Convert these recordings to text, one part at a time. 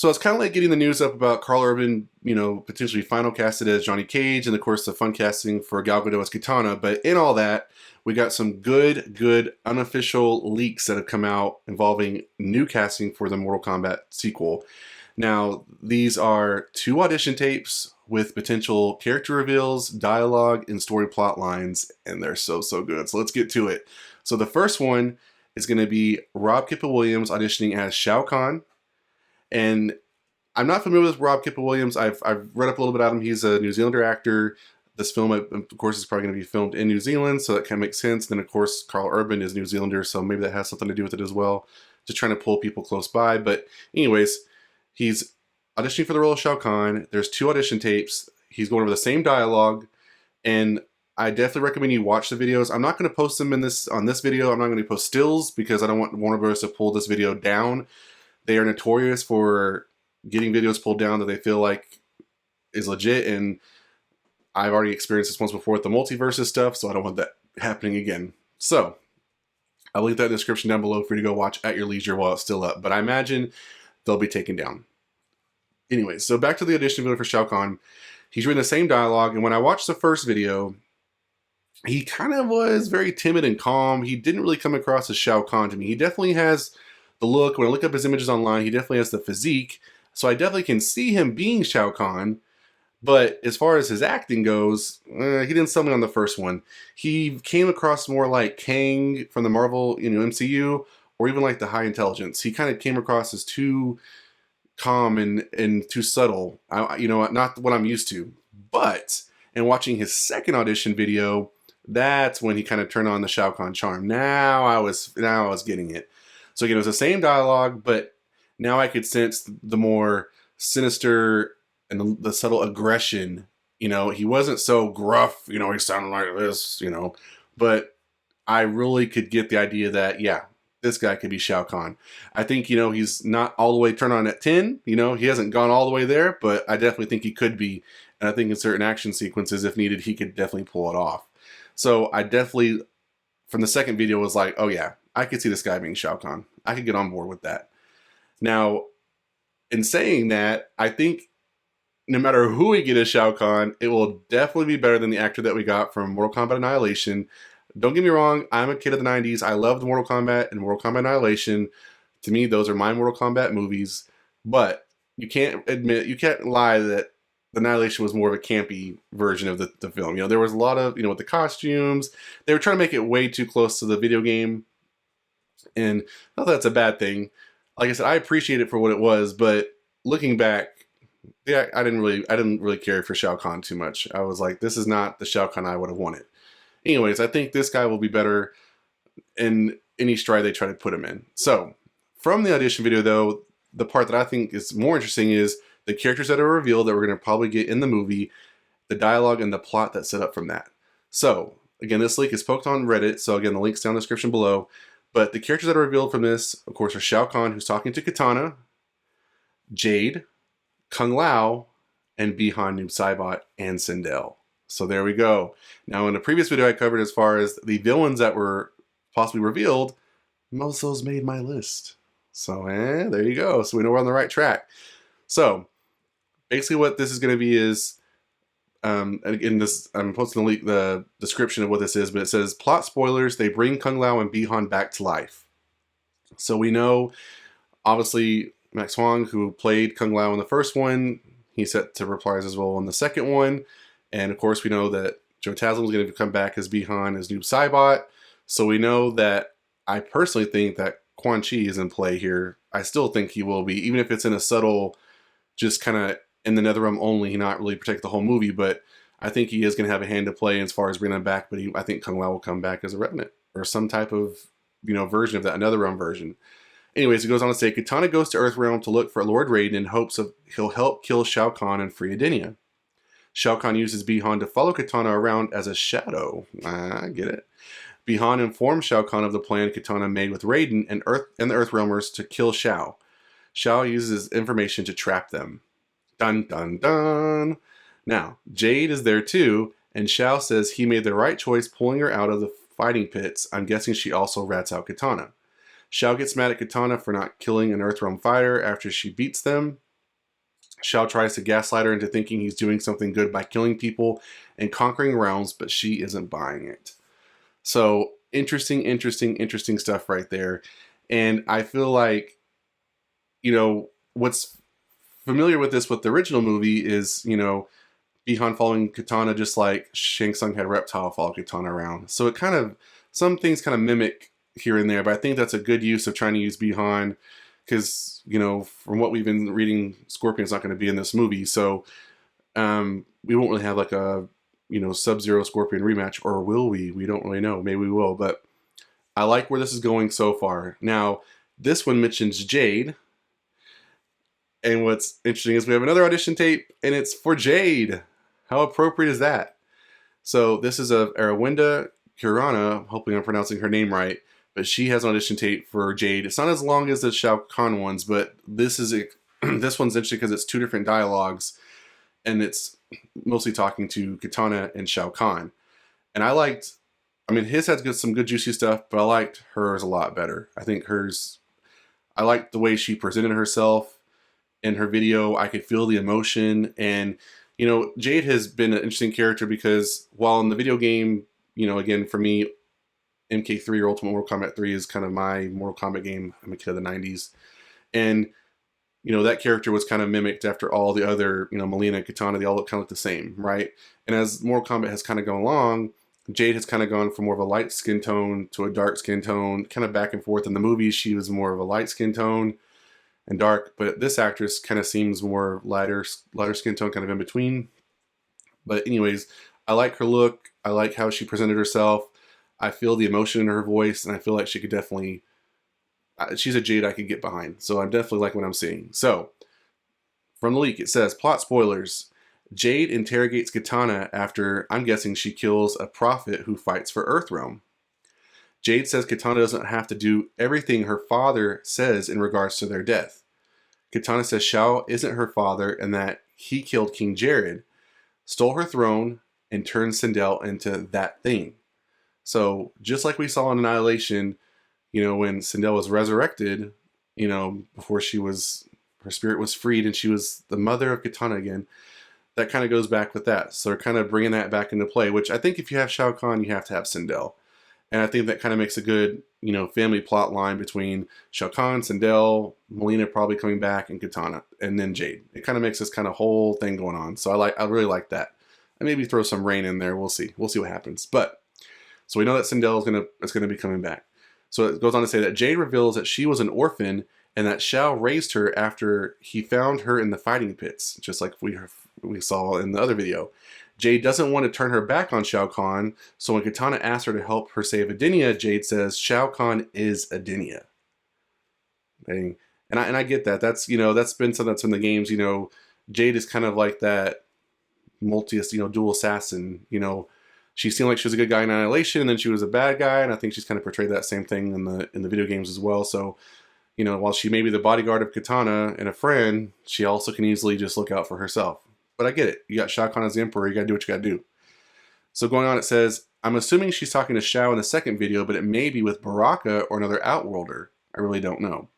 So it's kind of like getting the news up about Karl Urban, potentially final casted as Johnny Cage, and of course the fun casting for Gal Gadot as Kitana. But in all that, we got some good unofficial leaks that have come out involving new casting for the Mortal Kombat sequel. Now, these are 2 audition tapes with potential character reveals, dialogue, and story plot lines, and they're so good. So let's get to it. So the first one is going to be Rob Kipa Williams auditioning as Shao Kahn. And I'm not familiar with Rob Kipa Williams. I've read up a little bit about him. He's a New Zealander actor. This film, of course, is probably going to be filmed in New Zealand, so that kind of makes sense. Then, of course, Karl Urban is New Zealander, so maybe that has something to do with it as well. Just trying to pull people close by. But anyways, he's auditioning for the role of Shao Kahn. There's 2 audition tapes. He's going over the same dialogue, and I definitely recommend you watch the videos. I'm not going to post them on this video. I'm not going to post stills because I don't want Warner Bros. To pull this video down. They are notorious for getting videos pulled down that they feel like is legit, and I've already experienced this once before with the multiverses stuff, so I don't want that happening again. So I'll link that in the description down below for you to go watch at your leisure while it's still up, but I imagine they'll be taken down. Anyway, so back to the audition video for Shao Kahn. He's reading the same dialogue, and when I watched the first video, he kind of was very timid and calm. He didn't really come across as Shao Kahn to me. He definitely has the look. When I look up his images online, he definitely has the physique. So I definitely can see him being Shao Kahn. But as far as his acting goes, he didn't sell me on the first one. He came across more like Kang from the Marvel, MCU, or even like the High Intelligence. He kind of came across as too calm and too subtle. Not what I'm used to. But in watching his second audition video, that's when he kind of turned on the Shao Kahn charm. Now I was getting it. So again, it was the same dialogue, but now I could sense the more sinister and the subtle aggression. He wasn't so gruff, he sounded like this, but I really could get the idea that, yeah, this guy could be Shao Kahn. I think, he's not all the way turned on at 10, he hasn't gone all the way there, but I definitely think he could be. And I think in certain action sequences, if needed, he could definitely pull it off. So I definitely, from the second video, was like, oh yeah, I could see this guy being Shao Kahn. I could get on board with that. Now, in saying that, I think no matter who we get as Shao Kahn, it will definitely be better than the actor that we got from Mortal Kombat Annihilation. Don't get me wrong, I'm a kid of the 90s. I loved Mortal Kombat and Mortal Kombat Annihilation. To me, those are my Mortal Kombat movies. But you can't lie that Annihilation was more of a campy version of the film. There was a lot of, with the costumes. They were trying to make it way too close to the video game. And not that that's a bad thing. Like I said, I appreciate it for what it was, but looking back, yeah, I didn't really care for Shao Kahn too much. I was like, this is not the Shao Kahn I would have wanted. Anyways, I think this guy will be better in any stride they try to put him in. So, from the audition video though, the part that I think is more interesting is the characters that are revealed that we're going to probably get in the movie, the dialogue and the plot that's set up from that. So, again, this leak is poked on Reddit, so again, the link's down in the description below. But the characters that are revealed from this, of course, are Shao Kahn, who's talking to Kitana, Jade, Kung Lao, and Bi-Han Noob Saibot, and Sindel. So there we go. Now, in the previous video I covered as far as the villains that were possibly revealed, most of those made my list. So, there you go. So we know we're on the right track. So, basically what this is going to be is, and again, I'm posting the description of what this is, but it says, plot spoilers, they bring Kung Lao and Bi-Han back to life. So we know, obviously, Max Huang, who played Kung Lao in the first one, he's set to reprise his role in the second one. And of course, we know that Joe Taslim is going to come back as Bi-Han as Noob Saibot. So we know that I personally think that Quan Chi is in play here. I still think he will be, even if it's in a subtle, just kind of in the Netherrealm only, he not really protect the whole movie, but I think he is going to have a hand to play as far as bringing him back, but I think Kung Lao will come back as a Revenant, or some type of, version of that, another realm version. Anyways, it goes on to say, Kitana goes to Earthrealm to look for Lord Raiden in hopes of he'll help kill Shao Kahn and free Edenia. Shao Kahn uses Bi-Han to follow Kitana around as a shadow. I get it. Bi-Han informs Shao Kahn of the plan Kitana made with Raiden and the Earthrealmers to kill Shao. Shao uses his information to trap them. Dun dun dun. Now, Jade is there too, and Shao says he made the right choice pulling her out of the fighting pits. I'm guessing she also rats out Kitana. Shao gets mad at Kitana for not killing an Earthrealm fighter after she beats them. Shao tries to gaslight her into thinking he's doing something good by killing people and conquering realms, but she isn't buying it. So interesting stuff right there. And I feel like, what's familiar with this with the original movie is, Bi-Han following Katana just like Shang Tsung had Reptile follow Katana around. So it kind of, some things kind of mimic here and there, but I think that's a good use of trying to use Bi-Han because, from what we've been reading, Scorpion's not going to be in this movie. So we won't really have like a, Sub-Zero Scorpion rematch, or will we? We don't really know. Maybe we will, but I like where this is going so far. Now, this one mentions Jade. And what's interesting is we have another audition tape, and it's for Jade. How appropriate is that? So this is of Arawinda Kirana, hoping I'm pronouncing her name right, but she has an audition tape for Jade. It's not as long as the Shao Kahn ones, but this is this one's interesting because it's two different dialogues, and it's mostly talking to Katana and Shao Kahn. And his had some good juicy stuff, but I liked hers a lot better. I think I liked the way she presented herself in her video. I could feel the emotion, and Jade has been an interesting character because while in the video game, again, for me, MK3 or Ultimate Mortal Kombat 3 is kind of my Mortal Kombat game. I'm a kid of the 90s. And, that character was kind of mimicked after all the other, Mileena and Katana, they all look kind of look the same, right? And as Mortal Kombat has kind of gone along, Jade has kind of gone from more of a light skin tone to a dark skin tone, kind of back and forth. In the movies, she was more of a light skin tone and dark, but this actress kind of seems more lighter skin tone, kind of in between. But anyways, I like her look. I like how she presented herself. I feel the emotion in her voice, and I feel like she could definitely, she's a Jade I could get behind. So I'm definitely liking what I'm seeing. So from the leak, it says, plot spoilers. Jade interrogates Katana after, I'm guessing, she kills a prophet who fights for Earthrealm. Jade says Katana doesn't have to do everything her father says in regards to their death. Katana says Shao isn't her father and that he killed King Jared, stole her throne, and turned Sindel into that thing. So just like we saw in Annihilation, when Sindel was resurrected, before her spirit was freed and she was the mother of Katana again, that kind of goes back with that. So they're kind of bringing that back into play, which I think if you have Shao Kahn, you have to have Sindel. And I think that kind of makes a good, family plot line between Shao Kahn, Sindel, Mileena probably coming back, and Katana, and then Jade. It kind of makes this kind of whole thing going on. So I really like that. And maybe throw some rain in there. We'll see. We'll see what happens. But so we know that Sindel is gonna be coming back. So it goes on to say that Jade reveals that she was an orphan and that Shao raised her after he found her in the fighting pits, just like we saw in the other video. Jade doesn't want to turn her back on Shao Kahn, so when Katana asks her to help her save Adenia, Jade says Shao Kahn is Adenia. And I get that. That's that's been something that's in the games. Jade is kind of like that dual assassin. She seemed like she was a good guy in Annihilation, and then she was a bad guy, and I think she's kind of portrayed that same thing in the video games as well. So, while she may be the bodyguard of Katana and a friend, she also can easily just look out for herself. But I get it. You got Shao Kahn as the Emperor. You got to do what you got to do. So going on, it says, I'm assuming she's talking to Shao in the second video, but it may be with Baraka or another Outworlder. I really don't know.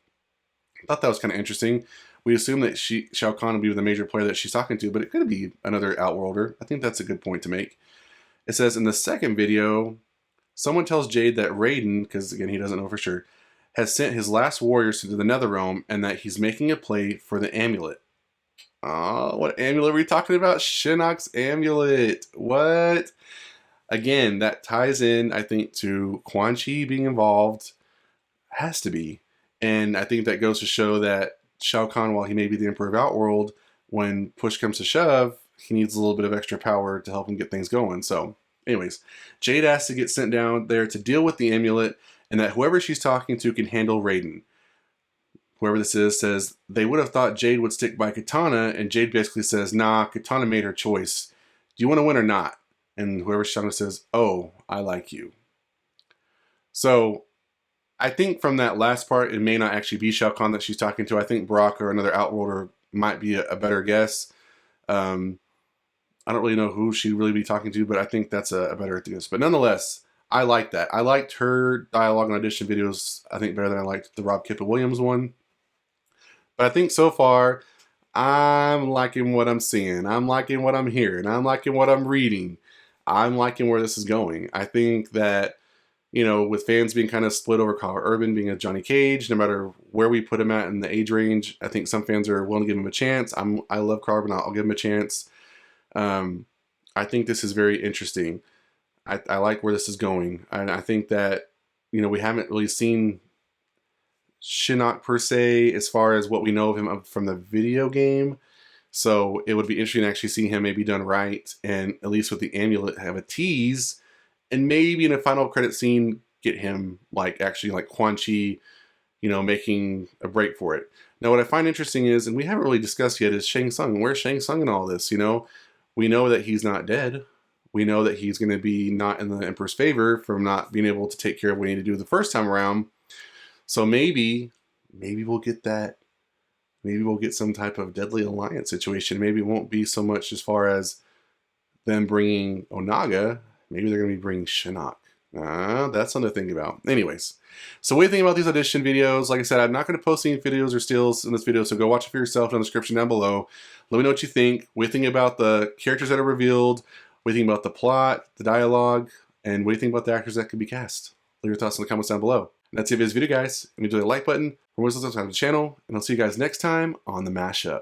I thought that was kind of interesting. We assume that Shao Kahn will be the major player that she's talking to, but it could be another Outworlder. I think that's a good point to make. It says in the second video, someone tells Jade that Raiden, because again, he doesn't know for sure, has sent his last warriors to the Netherrealm and that he's making a play for the amulet. What amulet are we talking about? Shinnok's amulet. What? Again, that ties in, I think, to Quan Chi being involved. Has to be. And I think that goes to show that Shao Kahn, while he may be the Emperor of Outworld, when push comes to shove, he needs a little bit of extra power to help him get things going. So, anyways, Jade asks to get sent down there to deal with the amulet, and that whoever she's talking to can handle Raiden. Whoever this is says they would have thought Jade would stick by Katana, and Jade basically says, nah, Katana made her choice. Do you want to win or not? And whoever she's talking to says, oh, I like you. So I think from that last part, it may not actually be Shao Kahn that she's talking to. I think Brock or another Outworlder might be a better guess. I don't really know who she'd really be talking to, but I think that's a better guess. But nonetheless, I like that. I liked her dialogue and audition videos, I think, better than I liked the Rob Kipa Williams one. But I think so far, I'm liking what I'm seeing. I'm liking what I'm hearing. I'm liking what I'm reading. I'm liking where this is going. I think that, you know, with fans being kind of split over Karl Urban being a Johnny Cage, no matter where we put him at in the age range, I think some fans are willing to give him a chance. I love Karl Urban. I'll give him a chance. I think this is very interesting. I like where this is going. And I think that, you know, we haven't really seen Shinnok per se as far as what we know of him from the video game. So it would be interesting to actually see him maybe done right, and at least with the amulet have a tease, and maybe in a final credit scene get him like actually like Quan Chi, you know, making a break for it. Now what I find interesting is, and we haven't really discussed yet, is Shang Tsung. Where's Shang Tsung in all this? You know, we know that he's not dead. We know that he's going to be not in the Emperor's favor from not being able to take care of what he needed to do the first time around. So maybe we'll get that. Maybe we'll get some type of deadly alliance situation. Maybe it won't be so much as far as them bringing Onaga. Maybe they're going to be bringing Shinnok. That's something to think about. Anyways, so what do you think about these audition videos? Like I said, I'm not going to post any videos or stills in this video, so go watch it for yourself in the description down below. Let me know what you think. What do you think about the characters that are revealed? What do you think about the plot, the dialogue, and what do you think about the actors that could be cast? Leave your thoughts in the comments down below. And that's it for this video, guys. If you enjoyed the like button, or more subscribe to the channel, and I'll see you guys next time on the Mashup.